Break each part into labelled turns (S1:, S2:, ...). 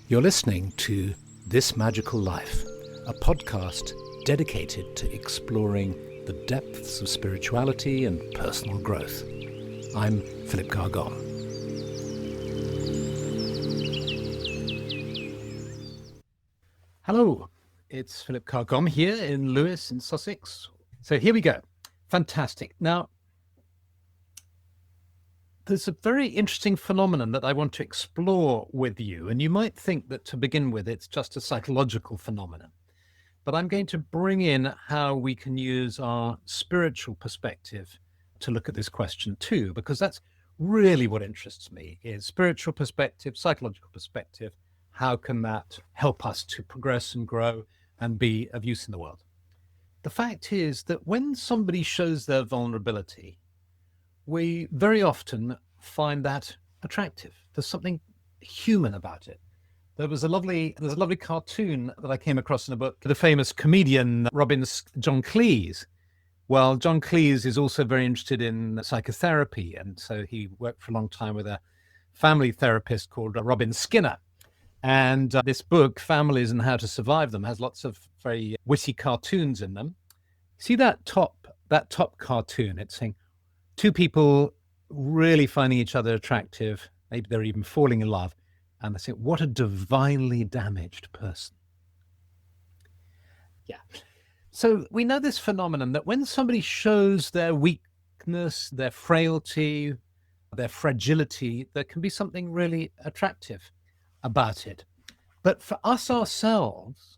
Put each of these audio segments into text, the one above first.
S1: You're listening to This Magical Life, a podcast dedicated to exploring the depths of spirituality and personal growth. I'm Phillip Carr-Gomm. Hello, it's Phillip Carr-Gomm here in Lewes in Sussex. So here we go. Fantastic. Now, there's a very interesting phenomenon that I want to explore with you, and you might think that to begin with, it's just a psychological phenomenon. But I'm going to bring in how we can use our spiritual perspective to look at this question too, because that's really what interests me, is spiritual perspective, psychological perspective. How can that help us to progress and grow and be of use in the world? The fact is that when somebody shows their vulnerability, we very often find that attractive. There's something human about it. There's a lovely cartoon that I came across in a book, the famous comedian John Cleese. Well, John Cleese is also very interested in psychotherapy, and so he worked for a long time with a family therapist called Robin Skinner. And this book, Families and How to Survive Them, has lots of very witty cartoons in them. See that top cartoon? It's saying, two people really finding each other attractive, maybe they're even falling in love, and they say, what a divinely damaged person. Yeah. So we know this phenomenon that when somebody shows their weakness, their frailty, their fragility, there can be something really attractive about it. But for us ourselves,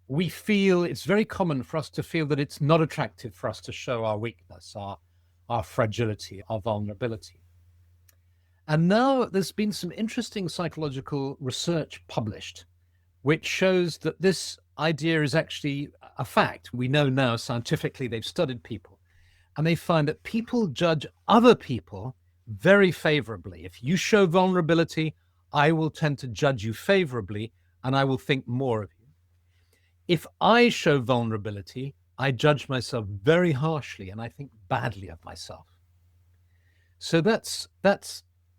S1: we feel it's very common for us to feel that it's not attractive for us to show our weakness, our fragility, our vulnerability. And now there's been some interesting psychological research published, which shows that this idea is actually a fact. We know now scientifically, they've studied people, and they find that people judge other people very favorably. If you show vulnerability, I will tend to judge you favorably, and I will think more of you. If I show vulnerability, I judge myself very harshly and I think badly of myself. So that's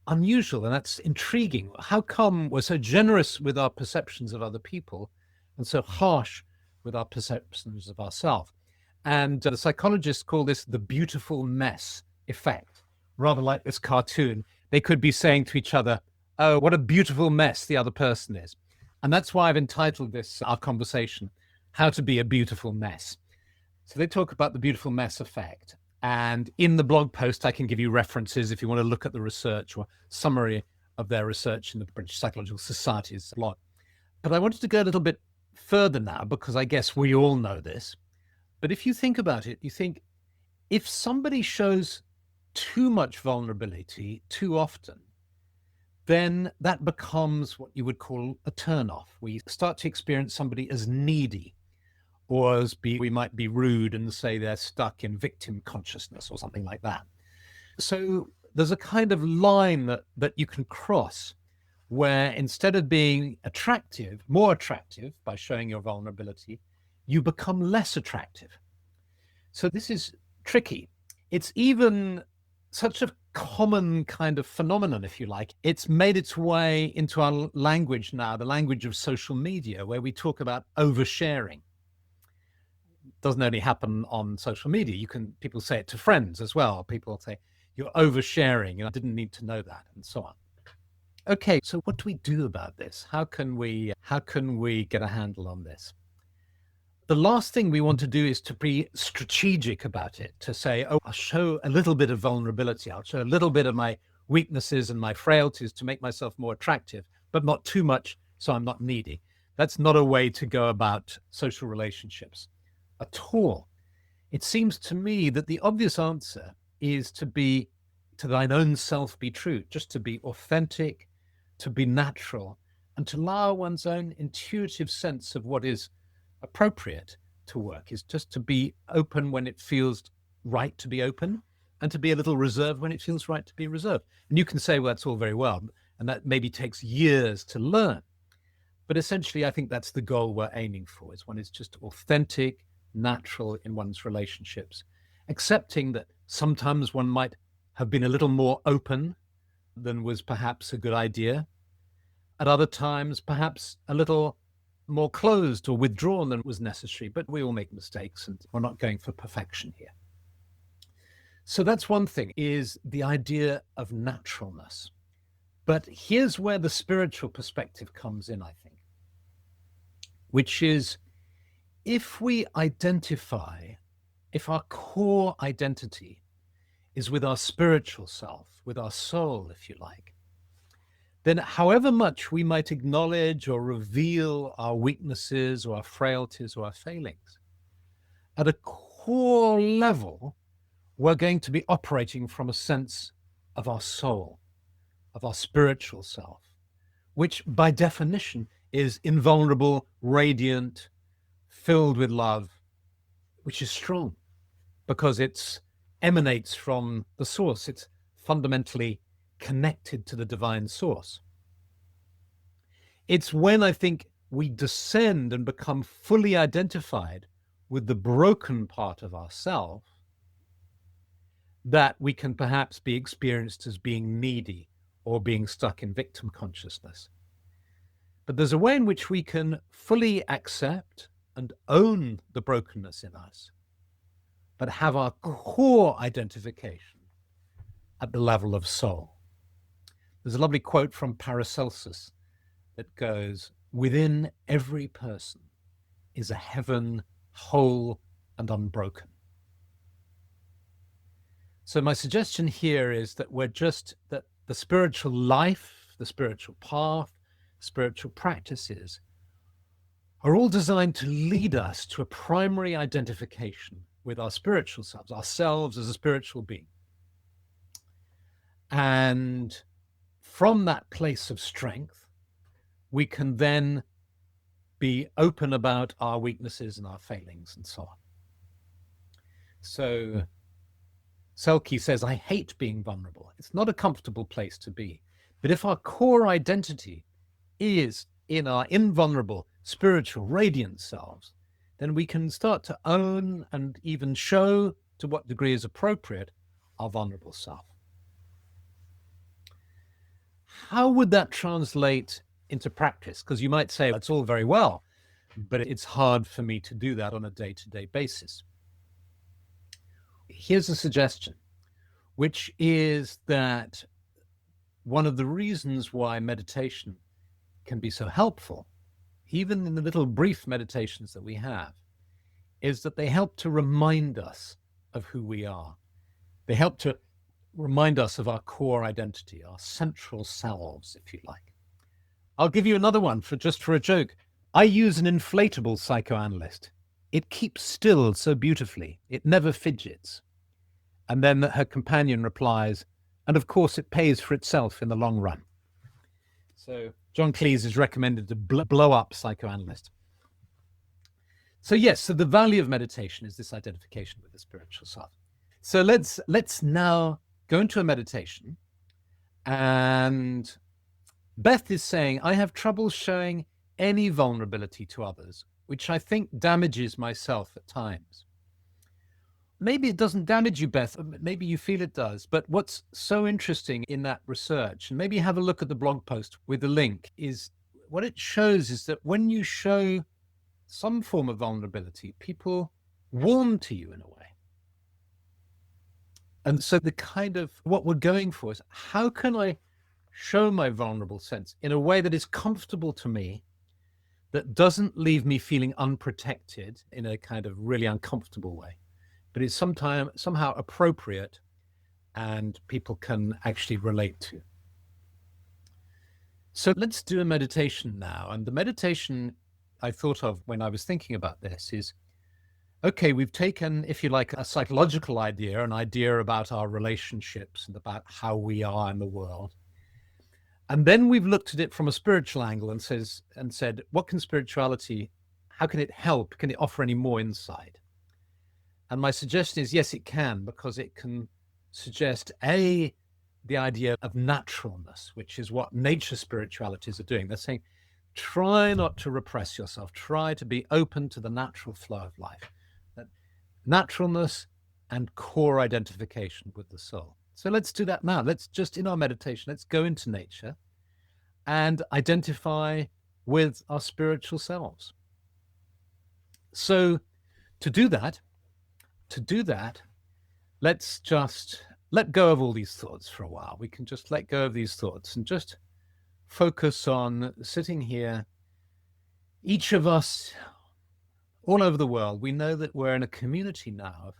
S1: unusual and that's intriguing. How come we're so generous with our perceptions of other people and so harsh with our perceptions of ourselves? And the psychologists call this the beautiful mess effect. Rather like this cartoon, they could be saying to each other, oh, what a beautiful mess the other person is. And that's why I've entitled this, our conversation, How to Be a Beautiful Mess. So they talk about the beautiful mess effect. And in the blog post, I can give you references if you want to look at the research or summary of their research in the British Psychological Society's blog. But I wanted to go a little bit further now, because I guess we all know this. But if you think about it, you think if somebody shows too much vulnerability too often, then that becomes what you would call a turn-off. We start to experience somebody as needy, or we might be rude and say they're stuck in victim consciousness or something like that. So there's a kind of line that you can cross where instead of being attractive, more attractive by showing your vulnerability, you become less attractive. So this is tricky. It's even such a common kind of phenomenon, if you like. It's made its way into our language now, the language of social media, where we talk about oversharing. It doesn't only happen on social media. People say it to friends as well. People say, you're oversharing, and I didn't need to know that, and so on. Okay, so what do we do about this? How can we get a handle on this? The last thing we want to do is to be strategic about it, to say, oh, I'll show a little bit of vulnerability. I'll show a little bit of my weaknesses and my frailties to make myself more attractive, but not too much so I'm not needy. That's not a way to go about social relationships at all. It seems to me that the obvious answer is to thine own self be true, just to be authentic, to be natural, and to allow one's own intuitive sense of what is appropriate to work, is just to be open when it feels right to be open, and to be a little reserved when it feels right to be reserved. And you can say, well, that's all very well, and that maybe takes years to learn. But essentially, I think that's the goal we're aiming for, is one is just authentic, natural in one's relationships, accepting that sometimes one might have been a little more open than was perhaps a good idea, At other times, perhaps a little more closed or withdrawn than was necessary, but we all make mistakes and we're not going for perfection here. So that's one thing, is the idea of naturalness. But here's where the spiritual perspective comes in, I think, which is if our core identity is with our spiritual self, with our soul, if you like, then however much we might acknowledge or reveal our weaknesses or our frailties or our failings, at a core level, we're going to be operating from a sense of our soul, of our spiritual self, which by definition is invulnerable, radiant, filled with love, which is strong because it emanates from the source. It's fundamentally connected to the divine source. It's when I think we descend and become fully identified with the broken part of ourself that we can perhaps be experienced as being needy or being stuck in victim consciousness. But there's a way in which we can fully accept and own the brokenness in us, but have our core identification at the level of soul. There's a lovely quote from Paracelsus that goes, "Within every person is a heaven whole and unbroken." So my suggestion here is that that the spiritual life, the spiritual path, spiritual practices are all designed to lead us to a primary identification with our spiritual selves, ourselves as a spiritual being. And from that place of strength, we can then be open about our weaknesses and our failings and so on. So Selke says, "I hate being vulnerable. It's not a comfortable place to be. But if our core identity is in our invulnerable, spiritual, radiant selves, then we can start to own and even show, to what degree is appropriate, our vulnerable self." How would that translate into practice? Because you might say, that's all very well, but it's hard for me to do that on a day-to-day basis. Here's a suggestion, which is that one of the reasons why meditation can be so helpful, even in the little brief meditations that we have, is that they help to remind us of who we are. They help to remind us of our core identity, our central selves, if you like. I'll give you another one just for a joke. I use an inflatable psychoanalyst. It keeps still so beautifully. It never fidgets. And then her companion replies, "And of course it pays for itself in the long run." So John Cleese is recommended to blow up psychoanalyst. So yes, so the value of meditation is this identification with the spiritual self. So let's now go into a meditation. And Beth is saying, "I have trouble showing any vulnerability to others, which I think damages myself at times." Maybe it doesn't damage you, Beth. Maybe you feel it does. But what's so interesting in that research, and maybe have a look at the blog post with the link, is what it shows is that when you show some form of vulnerability, people warm to you in a way. And so the kind of what we're going for is, how can I show my vulnerable sense in a way that is comfortable to me, that doesn't leave me feeling unprotected in a kind of really uncomfortable way, but is somehow appropriate and people can actually relate to. So let's do a meditation now. And the meditation I thought of when I was thinking about this is, okay, we've taken, if you like, a psychological idea, an idea about our relationships and about how we are in the world. And then we've looked at it from a spiritual angle and said, what can spirituality, how can it help? Can it offer any more insight? And my suggestion is, yes, it can, because it can suggest, the idea of naturalness, which is what nature spiritualities are doing. They're saying, try not to repress yourself. Try to be open to the natural flow of life. That naturalness and core identification with the soul. So let's do that now. Let's just, in our meditation, let's go into nature and identify with our spiritual selves. So to do that, let's just let go of all these thoughts for a while. We can just let go of these thoughts and just focus on sitting here. Each of us all over the world, we know that we're in a community now of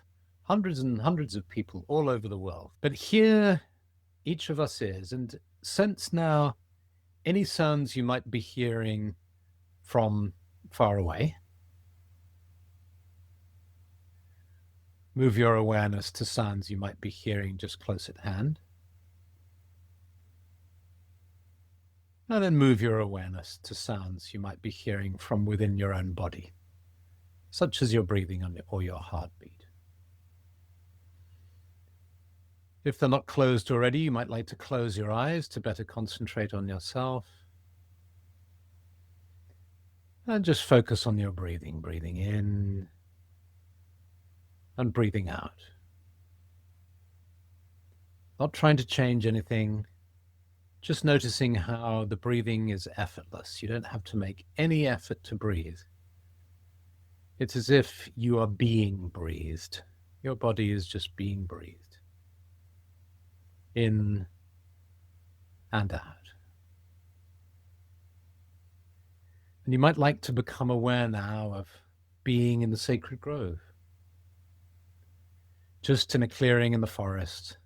S1: hundreds and hundreds of people all over the world. But here, each of us is, and sense now any sounds you might be hearing from far away. Move your awareness to sounds you might be hearing just close at hand. And then move your awareness to sounds you might be hearing from within your own body, such as your breathing or your heartbeat. If they're not closed already, you might like to close your eyes to better concentrate on yourself. And just focus on your breathing, breathing in and breathing out. Not trying to change anything, just noticing how the breathing is effortless. You don't have to make any effort to breathe. It's as if you are being breathed. Your body is just being breathed. In and out. And you might like to become aware now of being in the sacred grove. Just in a clearing in the forest,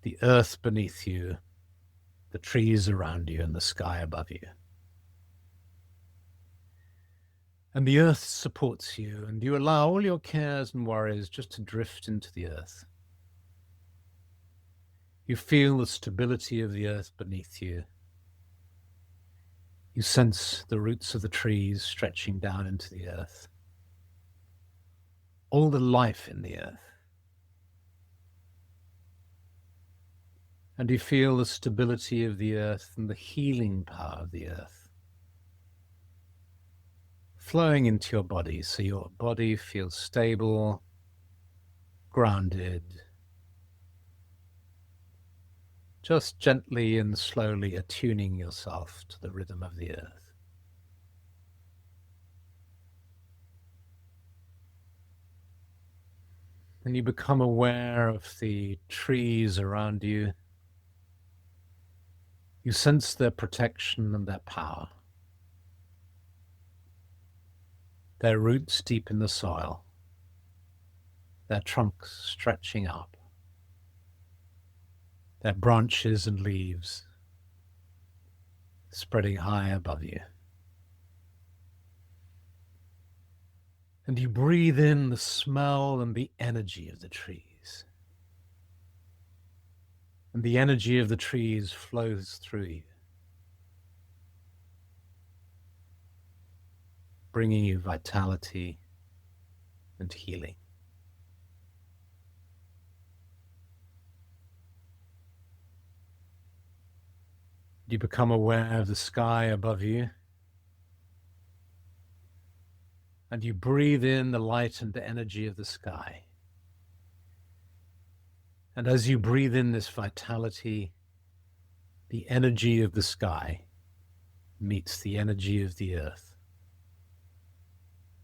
S1: the earth beneath you, the trees around you, and the sky above you. And the earth supports you, and you allow all your cares and worries just to drift into the earth. You feel the stability of the earth beneath you. You sense the roots of the trees stretching down into the earth. All the life in the earth. And you feel the stability of the earth and the healing power of the earth flowing into your body, so your body feels stable, grounded, just gently and slowly attuning yourself to the rhythm of the earth. And you become aware of the trees around you. You sense their protection and their power. Their roots deep in the soil, their trunks stretching up, their branches and leaves spreading high above you. And you breathe in the smell and the energy of the trees. And the energy of the trees flows through you, bringing you vitality and healing. You become aware of the sky above you, and you breathe in the light and the energy of the sky. And as you breathe in this vitality, the energy of the sky meets the energy of the earth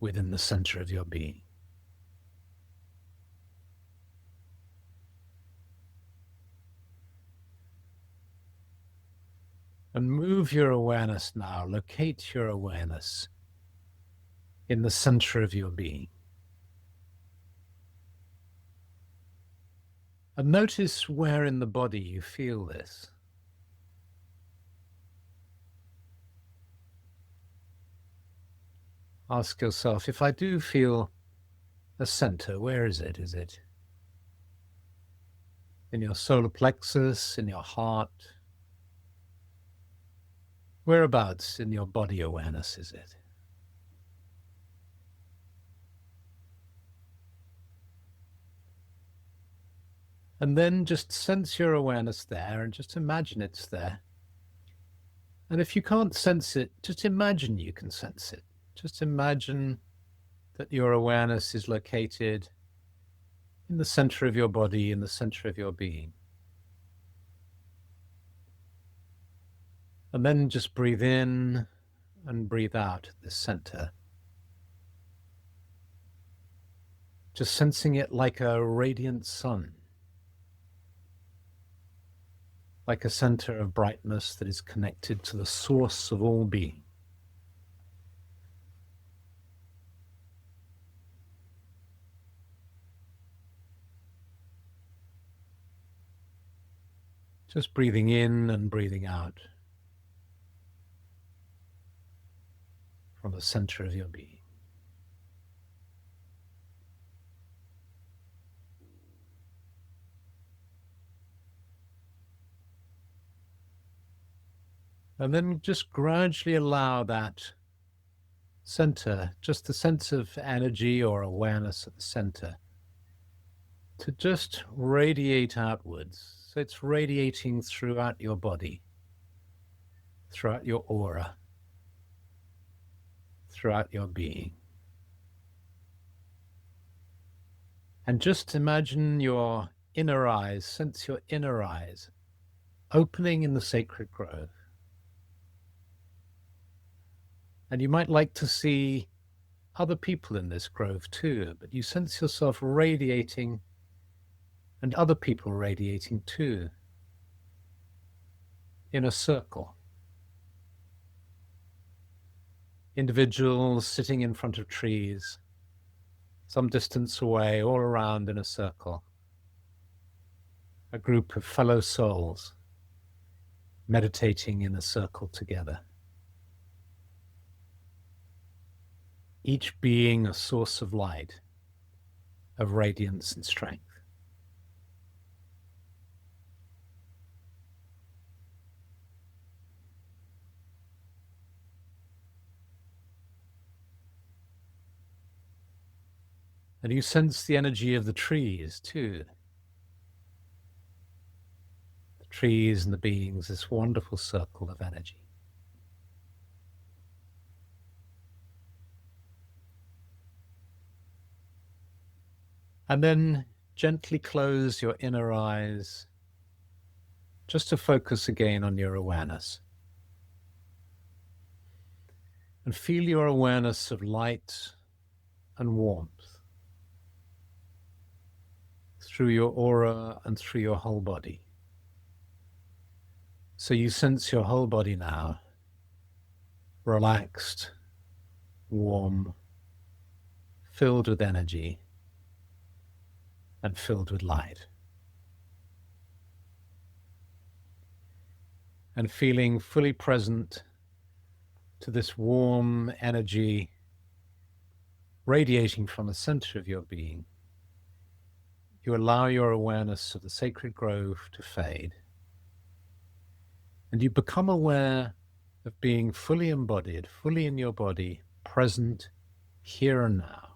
S1: within the center of your being. And move your awareness now, locate your awareness in the center of your being. And notice where in the body you feel this. Ask yourself, if I do feel a center, where is it? Is it in your solar plexus, in your heart? Whereabouts in your body awareness is it? And then just sense your awareness there and just imagine it's there. And if you can't sense it, just imagine you can sense it. Just imagine that your awareness is located in the center of your body, in the center of your being. And then just breathe in and breathe out at the center. Just sensing it like a radiant sun, like a center of brightness that is connected to the source of all being. Just breathing in and breathing out from the center of your being. And then just gradually allow that center, just the sense of energy or awareness at the center, to just radiate outwards. So it's radiating throughout your body, throughout your aura, throughout your being. And just imagine your inner eyes, sense your inner eyes opening in the sacred grove. And you might like to see other people in this grove too, but you sense yourself radiating and other people radiating too, in a circle. Individuals sitting in front of trees, some distance away, all around in a circle. A group of fellow souls meditating in a circle together. Each being a source of light, of radiance and strength. And you sense the energy of the trees too. The trees and the beings, this wonderful circle of energy. And then gently close your inner eyes, just to focus again on your awareness. And feel your awareness of light and warmth through your aura and through your whole body. So you sense your whole body now, relaxed, warm, filled with energy, and filled with light. And feeling fully present to this warm energy radiating from the center of your being, you allow your awareness of the sacred grove to fade. And you become aware of being fully embodied, fully in your body, present here and now.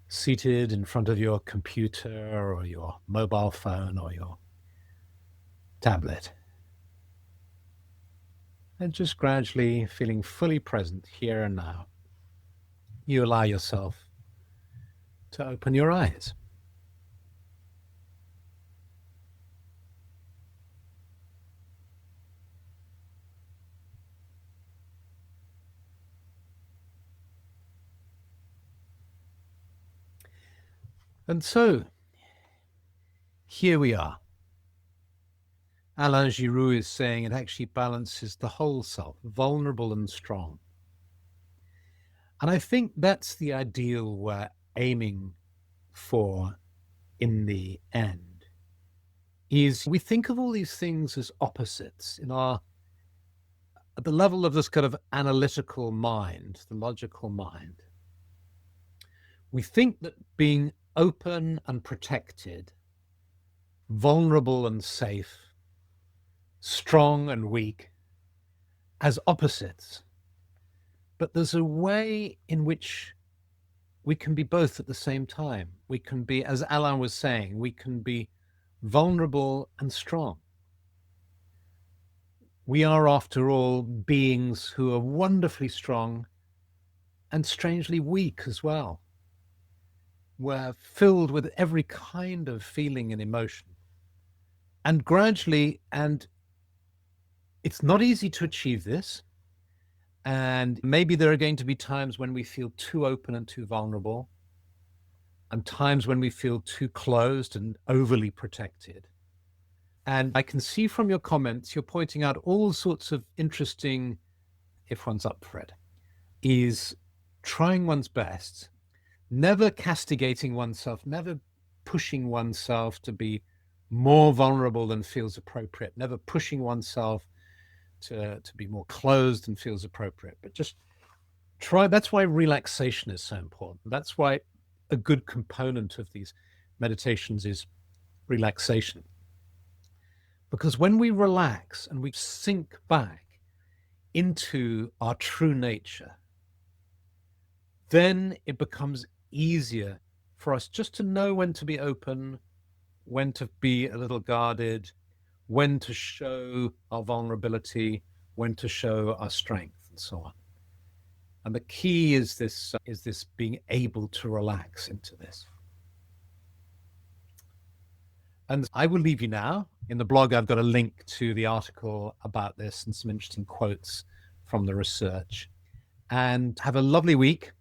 S1: Seated in front of your computer or your mobile phone or your tablet. And just gradually feeling fully present here and now, you allow yourself to open your eyes. And so, here we are. Alain Giroux is saying it actually balances the whole self, vulnerable and strong. And I think that's the ideal we're aiming for in the end, is we think of all these things as opposites at the level of this kind of analytical mind, the logical mind. We think that being open and protected, vulnerable and safe, strong and weak, as opposites. But there's a way in which we can be both at the same time. We can be, as Alain was saying, we can be vulnerable and strong. We are, after all, beings who are wonderfully strong and strangely weak as well. We're filled with every kind of feeling and emotion. And gradually, and It's not easy to achieve this. And maybe there are going to be times when we feel too open and too vulnerable, and times when we feel too closed and overly protected. And I can see from your comments, you're pointing out all sorts of interesting, if one's up for it, is trying one's best, never castigating oneself, never pushing oneself to be more vulnerable than feels appropriate, never pushing oneself to be more closed than feels appropriate, but just try. That's why relaxation is so important. That's why a good component of these meditations is relaxation. Because when we relax and we sink back into our true nature, then it becomes easier for us just to know when to be open, when to be a little guarded, when to show our vulnerability, when to show our strength, and so on. And the key is this being able to relax into this. And I will leave you now. In the blog, I've got a link to the article about this and some interesting quotes from the research. And have a lovely week.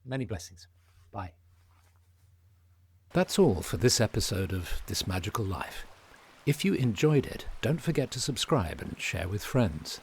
S1: Many blessings. Bye. That's all for this episode of This Magical Life. If you enjoyed it, don't forget to subscribe and share with friends.